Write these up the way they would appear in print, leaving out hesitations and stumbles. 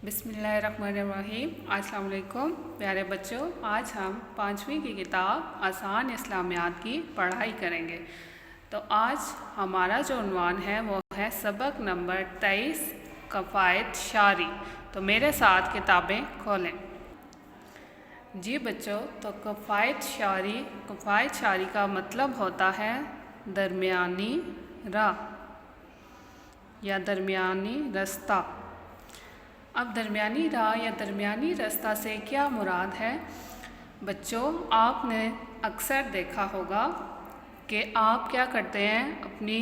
बिस्मिल्लाहिर्रहमानिर्रहीम। अस्सलाम वालेकुम प्यारे बच्चों, आज हम 5वीं की किताब आसान इस्लामियात की पढ़ाई करेंगे। तो आज हमारा जो उन्वान है वो है सबक नंबर 23 कफ़ायत शारी। तो मेरे साथ किताबें खोलें। जी बच्चों, तो कफ़ायत शारी का मतलब होता है दरमियानी राह या दरमियानी रास्ता। अब दरमियानी राह या दरमियानी रास्ता से क्या मुराद है? बच्चों, आपने अक्सर देखा होगा कि आप क्या करते हैं, अपनी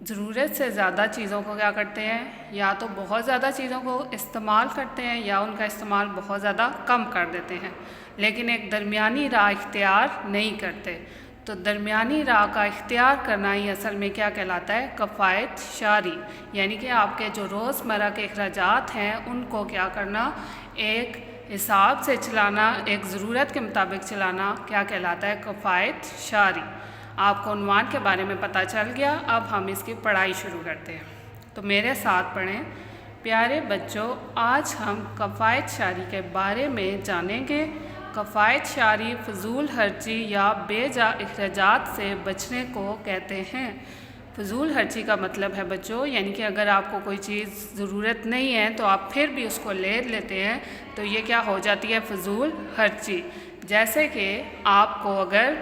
ज़रूरत से ज़्यादा चीज़ों को क्या करते हैं, या तो बहुत ज़्यादा चीज़ों को इस्तेमाल करते हैं या उनका इस्तेमाल बहुत ज़्यादा कम कर देते हैं, लेकिन एक दरमियानी राह इख्तियार नहीं करते। तो दरमियानी राह का इख्तियार करना ही असल में क्या कहलाता है? कफ़ायत शारी। यानी कि आपके जो रोज़मर्रा के अखराजात हैं उनको क्या करना, एक हिसाब से चलाना, एक ज़रूरत के मुताबिक चलाना क्या कहलाता है? कफ़ायत शारी। आपको उन्वान के बारे में पता चल गया। अब हम इसकी पढ़ाई शुरू करते हैं। तो मेरे साथ पढ़ें। प्यारे बच्चों, आज हम कफ़ायत शारी के बारे में जानेंगे। कफ़ायत शारी फ़जूल खर्ची या बेजा अखराजात से बचने को कहते हैं। फ़जूल खर्ची का मतलब है बच्चों, यानी कि अगर आपको कोई चीज़ ज़रूरत नहीं है तो आप फिर भी उसको ले लेते हैं, तो ये क्या हो जाती है? फ़जूल खर्ची। जैसे कि आपको अगर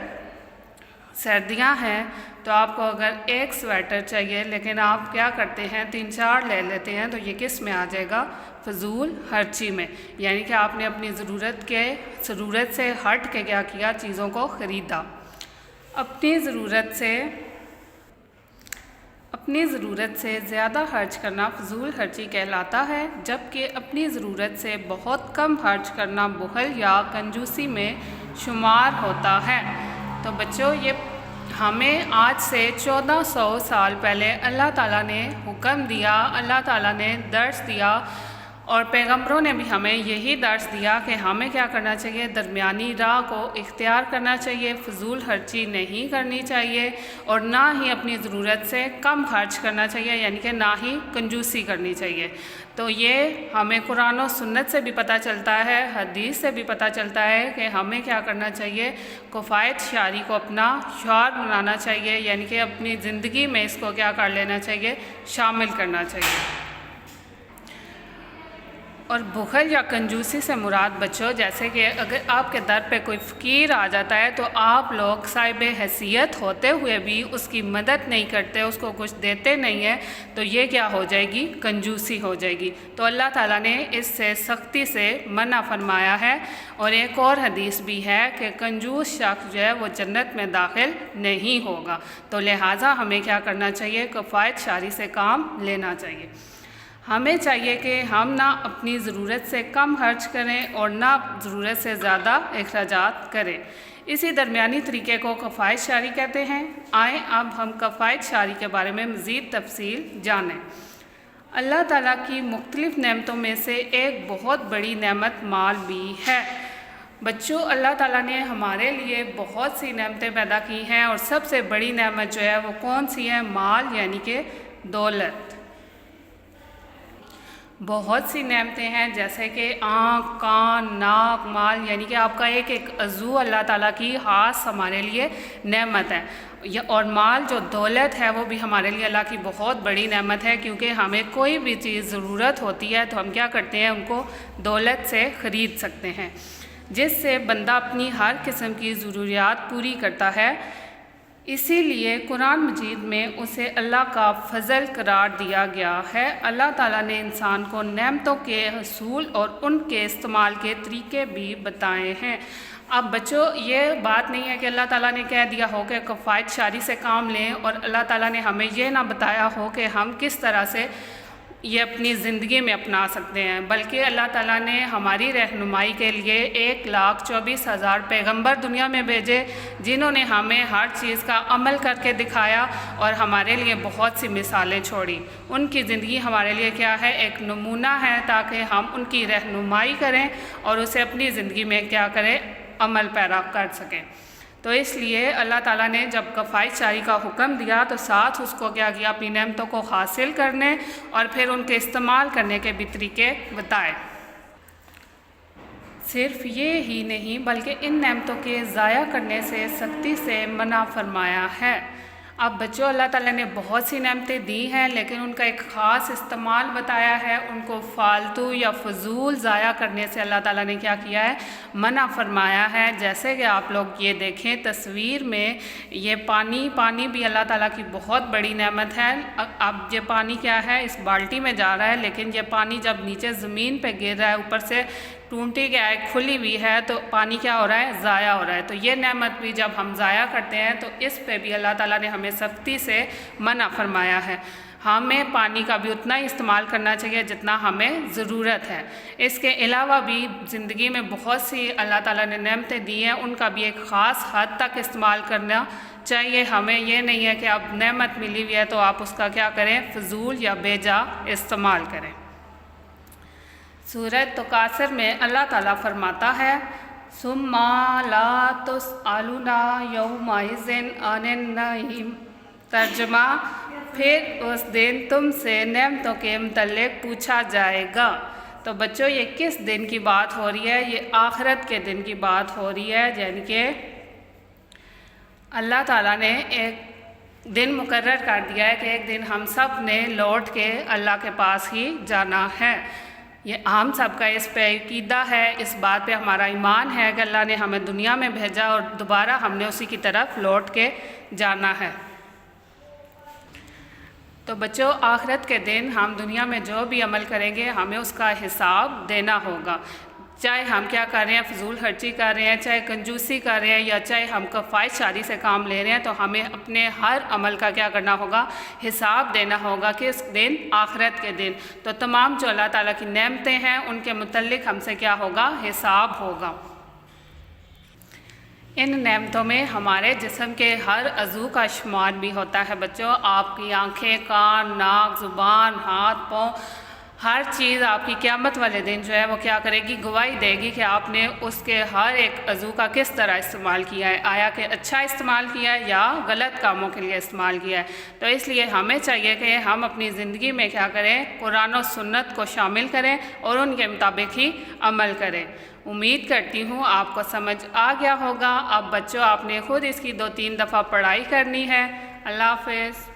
सर्दियां हैं तो आपको अगर एक स्वेटर चाहिए लेकिन आप क्या करते हैं, 3-4 ले लेते हैं, तो ये किस में आ जाएगा? फ़जूल खर्ची में। यानी कि आपने अपनी ज़रूरत से हट के क्या किया? चीज़ों को ख़रीदा। अपनी ज़रूरत से ज़्यादा खर्च करना फ़जूल खर्ची कहलाता है, जबकि अपनी ज़रूरत से बहुत कम खर्च करना बुखल या कंजूसी में शुमार होता है। तो बच्चों, ये हमें आज से 1400 साल पहले अल्लाह ताला ने हुक्म दिया, अल्लाह ताला ने दर्स दिया और पैगंबरों ने भी हमें यही दर्स दिया कि हमें क्या करना चाहिए? दरमियानी राह को इख्तियार करना चाहिए, फ़जूल खर्ची नहीं करनी चाहिए और ना ही अपनी ज़रूरत से कम खर्च करना चाहिए, यानी कि ना ही कंजूसी करनी चाहिए। तो ये हमें कुरान और सुन्नत से भी पता चलता है, हदीस से भी पता चलता है कि हमें क्या करना चाहिए? कफ़ायत शारी को अपना शौर बनाना चाहिए, यानी कि अपनी ज़िंदगी में इसको क्या कर लेना चाहिए? शामिल करना चाहिए। और बुखल या कंजूसी से मुराद बच्चों, जैसे कि अगर आपके दर पे कोई फ़कीर आ जाता है तो आप लोग साहिब हैसियत होते हुए भी उसकी मदद नहीं करते, उसको कुछ देते नहीं हैं, तो ये क्या हो जाएगी? कंजूसी हो जाएगी। तो अल्लाह ताला ने इससे सख्ती से मना फरमाया है। और एक और हदीस भी है कि कंजूस शख्स जो है वो जन्नत में दाखिल नहीं होगा। तो लिहाजा हमें क्या करना चाहिए? कफ़ायत शारी से काम लेना चाहिए। हमें चाहिए कि हम ना अपनी ज़रूरत से कम खर्च करें और ना ज़रूरत से ज़्यादा अखराजात करें। इसी दरमियानी तरीके को कफ़ायत शारी कहते हैं। आएँ अब हम कफ़ायत शारी के बारे में मज़ीद तफसील जानें। अल्लाह ताला की मुख्तलिफ़ नेमतों में से एक बहुत बड़ी नेमत माल भी है। बच्चों, अल्लाह ताला ने हमारे लिए बहुत सी नेमतें पैदा की हैं और सबसे बड़ी नेमत जो है वो कौन सी है? माल, यानी कि दौलत। बहुत सी नेमतें हैं जैसे कि आँख, कान, नाक, माल, यानी कि आपका एक एक अज़ू अल्लाह ताला की ख़ास हमारे लिए नेमत है। और माल जो दौलत है वो भी हमारे लिए अल्लाह की बहुत बड़ी नेमत है, क्योंकि हमें कोई भी चीज़ ज़रूरत होती है तो हम क्या करते हैं? उनको दौलत से ख़रीद सकते हैं, जिससे बंदा अपनी हर किस्म की ज़रूरियात पूरी करता है। इसीलिए कुरान मजीद में उसे अल्लाह का फ़ज़ल करार दिया गया है। अल्लाह ताला ने इंसान को नेमतों के हसूल और उनके इस्तेमाल के तरीके भी बताए हैं। अब बच्चों, ये बात नहीं है कि अल्लाह ताला ने कह दिया हो कि कफ़ायत शारी से काम लें और अल्लाह ताला ने हमें ये ना बताया हो कि हम किस तरह से ये अपनी ज़िंदगी में अपना सकते हैं, बल्कि अल्लाह ताला ने हमारी रहनुमाई के लिए 1,24,000 पैगंबर दुनिया में भेजे, जिन्होंने हमें हर चीज़ का अमल करके दिखाया और हमारे लिए बहुत सी मिसालें छोड़ी। उनकी ज़िंदगी हमारे लिए क्या है? एक नमूना है, ताकि हम उनकी रहनुमाई करें और उसे अपनी ज़िंदगी में क्या करें? अमल पैरा कर सकें। تو اس لیے اللہ تعالیٰ نے جب کفایت جاری کا حکم دیا تو ساتھ اس کو کیا کیا، اپنی نعمتوں کو حاصل کرنے اور پھر ان کے استعمال کرنے کے بھی طریقے بتائے۔ صرف یہ ہی نہیں بلکہ ان نعمتوں کے ضائع کرنے سے سختی سے منع فرمایا ہے۔ اب بچوں، اللہ تعالیٰ نے بہت سی نعمتیں دی ہیں لیکن ان کا ایک خاص استعمال بتایا ہے۔ ان کو فالتو یا فضول ضائع کرنے سے اللہ تعالیٰ نے کیا کیا ہے، منع فرمایا ہے۔ جیسے کہ آپ لوگ یہ دیکھیں تصویر میں، یہ پانی بھی اللہ تعالیٰ کی بہت بڑی نعمت ہے۔ اب یہ پانی کیا ہے، اس بالٹی میں جا رہا ہے، لیکن یہ پانی جب نیچے زمین پہ گر رہا ہے، اوپر سے ٹونٹی کیا ہے، کھلی ہوئی ہے، تو پانی کیا ہو رہا ہے، ضائع ہو رہا ہے۔ تو یہ نعمت بھی جب ہم ضائع کرتے ہیں تو اس پہ بھی اللہ تعالیٰ نے ہمیں سختی سے منع فرمایا ہے۔ ہمیں پانی کا بھی اتنا ہی استعمال کرنا چاہیے جتنا ہمیں ضرورت ہے۔ اس کے علاوہ بھی زندگی میں بہت سی اللہ تعالیٰ نے نعمتیں دی ہیں، ان کا بھی ایک خاص حد تک استعمال کرنا چاہیے ہمیں۔ یہ نہیں ہے کہ اب نعمت ملی ہوئی ہے تو آپ اس کا کیا کریں، فضول یا بے جا استعمال کریں۔ سورۃ تکاثر میں اللہ تعالیٰ فرماتا ہے، ثُمَّ لَا تُسْأَلُونَ يَوْمَئِذٍ عَنِ النَّعِيمِ، ترجمہ، پھر اس دن تم سے نعمتوں کے متعلق پوچھا جائے گا۔ تو بچوں، یہ کس دن کی بات ہو رہی ہے؟ یہ آخرت کے دن کی بات ہو رہی ہے، یعنی کہ اللہ تعالیٰ نے ایک دن مقرر کر دیا ہے کہ ایک دن ہم سب نے لوٹ کے اللہ کے پاس ہی جانا ہے۔ یہ ہم سب کا اس پہ عقیدہ ہے، اس بات پہ ہمارا ایمان ہے کہ اللہ نے ہمیں دنیا میں بھیجا اور دوبارہ ہم نے اسی کی طرف لوٹ کے جانا ہے۔ تو بچوں، آخرت کے دن ہم دنیا میں جو بھی عمل کریں گے ہمیں اس کا حساب دینا ہوگا۔ چاہے ہم کیا کر رہے ہیں، فضول خرچی کر رہے ہیں، چاہے کنجوسی کر رہے ہیں، یا چاہے ہم کفایت جاری سے کام لے رہے ہیں، تو ہمیں اپنے ہر عمل کا کیا کرنا ہوگا، حساب دینا ہوگا کہ اس دن، آخرت کے دن۔ تو تمام جو اللہ تعالیٰ کی نعمتیں ہیں ان کے متعلق ہم سے کیا ہوگا، حساب ہوگا۔ ان نعمتوں میں ہمارے جسم کے ہر عضو کا شمار بھی ہوتا ہے بچوں۔ آپ کی آنکھیں، کان، ناک، زبان، ہاتھ، پاؤں، ہر چیز آپ کی قیامت والے دن جو ہے وہ کیا کرے گی، گواہی دے گی کہ آپ نے اس کے ہر ایک عضو کا کس طرح استعمال کیا ہے، آیا کہ اچھا استعمال کیا ہے یا غلط کاموں کے لیے استعمال کیا ہے۔ تو اس لیے ہمیں چاہیے کہ ہم اپنی زندگی میں کیا کریں، قرآن و سنت کو شامل کریں اور ان کے مطابق ہی عمل کریں۔ امید کرتی ہوں آپ کو سمجھ آ گیا ہوگا۔ اب بچوں، آپ نے خود اس کی 2-3 دفعہ پڑھائی کرنی ہے۔ اللہ حافظ۔